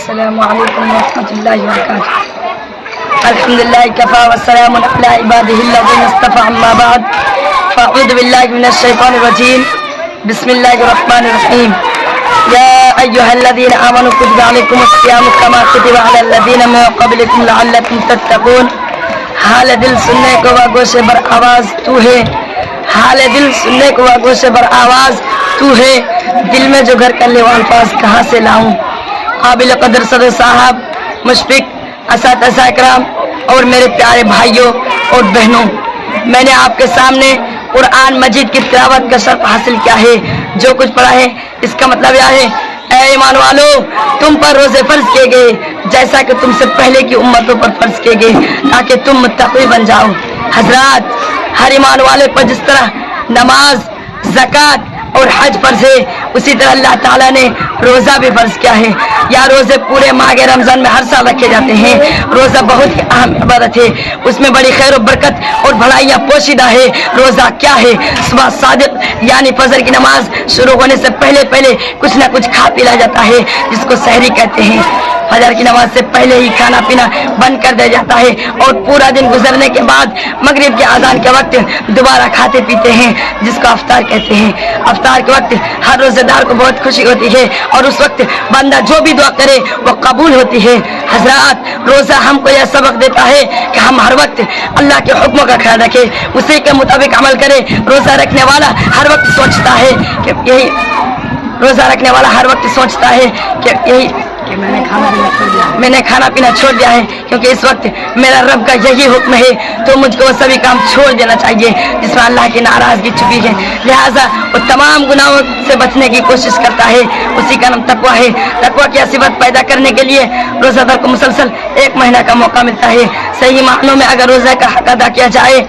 السلام علیکم ورحمۃ اللہ وبرکاتہ۔ الحمدللہ کفا والسلام علی عبادہ الذین اصطفى، اما بعد فاعوذ باللہ من الشیطان الرجیم، بسم اللہ الرحمن الرحیم۔ یا ایھا الذین آمنوا کتب علیکم الصیام کما کتب علی الذین من قبلکم لعلکم تتقون۔ حال دل سننے کو وہ گوش بر آواز تو ہے، حال دل سننے کو وہ گوش بر آواز تو ہے، دل میں جو گھر کر لے وہ الفاظ کہاں سے لاؤں۔ قابل قدر صدر صاحب، مشفق اساتذہ اکرام اور میرے پیارے بھائیوں اور بہنوں، میں نے آپ کے سامنے قرآن مجید کی تلاوت کا شرف حاصل کیا ہے۔ جو کچھ پڑھا ہے اس کا مطلب یہ ہے، اے ایمان والو، تم پر روزے فرض کیے گئے جیسا کہ تم سے پہلے کی امتوں پر فرض کیے گئے، تاکہ تم متقی بن جاؤ۔ حضرات، ہر ایمان والے پر جس طرح نماز، زکوٰۃ اور حج فرض ہے، اسی طرح اللہ تعالیٰ نے روزہ بھی فرض کیا ہے۔ یا روزے پورے ماہ رمضان میں ہر سال رکھے جاتے ہیں۔ روزہ بہت ہی اہم عبادت ہے، اس میں بڑی خیر و برکت اور بھلائیاں پوشیدہ ہے۔ روزہ کیا ہے؟ صبح صادق یعنی فجر کی نماز شروع ہونے سے پہلے کچھ نہ کچھ کھا پی لیا جاتا ہے، جس کو سحری کہتے ہیں۔ فجر کی نماز سے پہلے ہی کھانا پینا بند کر دیا جاتا ہے، اور پورا دن گزرنے کے بعد مغرب کے اذان کے وقت دوبارہ کھاتے پیتے ہیں، جس کو افطار کہتے ہیں۔ افطار کے وقت ہر روزے دار کو بہت خوشی ہوتی ہے، اور اس وقت بندہ جو بھی دعا کرے وہ قبول ہوتی ہے۔ حضرات، روزہ ہم کو یہ سبق دیتا ہے کہ ہم ہر وقت اللہ کے حکموں کا خیال رکھیں، اسی کے مطابق عمل کریں۔ روزہ رکھنے والا ہر وقت سوچتا ہے کہ یہی میں نے کھانا پینا چھوڑ دیا ہے، کیونکہ اس وقت میرا رب کا یہی حکم ہے، تو مجھ کو وہ سبھی کام چھوڑ دینا چاہیے جس میں اللہ کی ناراضگی چھپی ہے۔ لہٰذا وہ تمام گناہوں سے بچنے کی کوشش کرتا ہے، اسی کا نام تقویٰ ہے۔ تقویٰ کی صفت پیدا کرنے کے لیے روزہ دار کو مسلسل 1 مہینہ کا موقع ملتا ہے۔ صحیح معنوں میں اگر روزہ کا حق ادا کیا جائے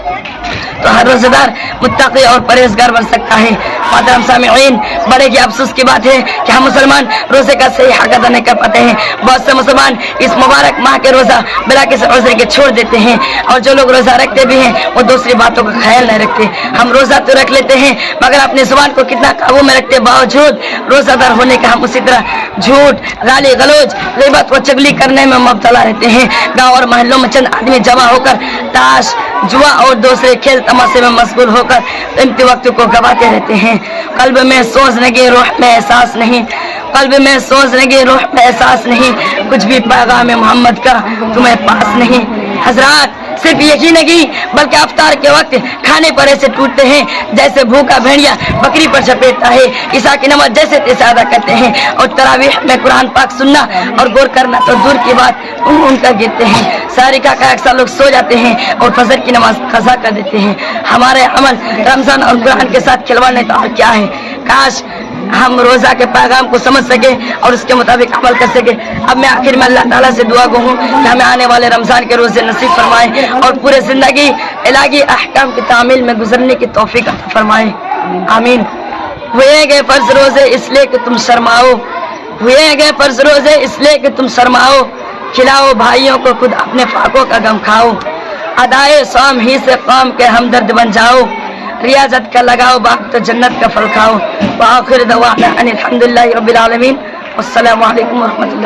تو ہر روزہ دار متقی اور پرہیزگار بن سکتا ہے۔ محترم سامعین، بڑے ہی افسوس کی بات ہے کہ ہم مسلمان روزے کا صحیح حق ادا نہیں کر پاتے ہیں۔ بہت سے مسلمان اس مبارک ماہ کے روزہ بلا کسی عذر کے چھوڑ دیتے ہیں، اور جو لوگ روزہ رکھتے بھی ہیں وہ دوسری باتوں کا خیال نہیں رکھتے۔ ہم روزہ تو رکھ لیتے ہیں، مگر اپنی زبان کو کتنا قابو میں رکھتے باوجود روزہ دار ہونے کا ہم اسی طرح جھوٹ، گالی گلوچ، غیبت و چغلی کرنے میں مبتلا رہتے ہیں۔ گاؤں اور محلوں میں چند آدمی جمع ہو کر تاش، جوا اور دوسرے کھیل تماشے میں مشغول ہو کر قیمتی وقت کو گواتے رہتے ہیں۔ قلب میں سوچنے کی روح میں احساس نہیں، قلب میں سوچنے کی روح میں احساس نہیں، کچھ بھی پیغام محمد کا تمہیں پاس نہیں۔ حضرات، صرف یہی نہیں بلکہ افطار کے وقت کھانے پر ایسے ٹوٹتے ہیں جیسے بھوکا بھیڑیا بکری پر چپیٹتا ہے۔ عشاء کی نماز جیسے تیسے ادا کرتے ہیں، اور تراویح میں قرآن پاک سننا اور غور کرنا تو دور کی بات ان کا گرتے ہیں۔ ساری کا اکثر لوگ سو جاتے ہیں اور فجر کی نماز قضا کر دیتے ہیں۔ ہمارے عمل رمضان اور قرآن کے ساتھ کھلواڑ نہیں تو اور کیا ہے۔ کاش ہم روزہ کے پیغام کو سمجھ سکے اور اس کے مطابق عمل کر سکے۔ اب میں آخر میں اللہ تعالیٰ سے دعا گو ہوں کہ ہمیں آنے والے رمضان کے روزے نصیب فرمائے، اور پورے زندگی الہی احکام کی تعمیل میں گزرنے کی توفیق عطا فرمائے، آمین۔ ہوئے گئے فرض روزے اس لیے کہ تم شرماؤ، ہوئے گئے فرض روزے اس لیے کہ تم شرماؤ، کھلاؤ بھائیوں کو خود اپنے فاقوں کا غم کھاؤ، ادائے صوم ہی سے قوم کے ہمدرد بن جاؤ، ریاضت کا لگاؤ باغ تو جنت کا پھل کھاؤ۔ وآخر دعوانا ان الحمدللہ رب العالمین، والسلام علیکم ورحمۃ اللہ۔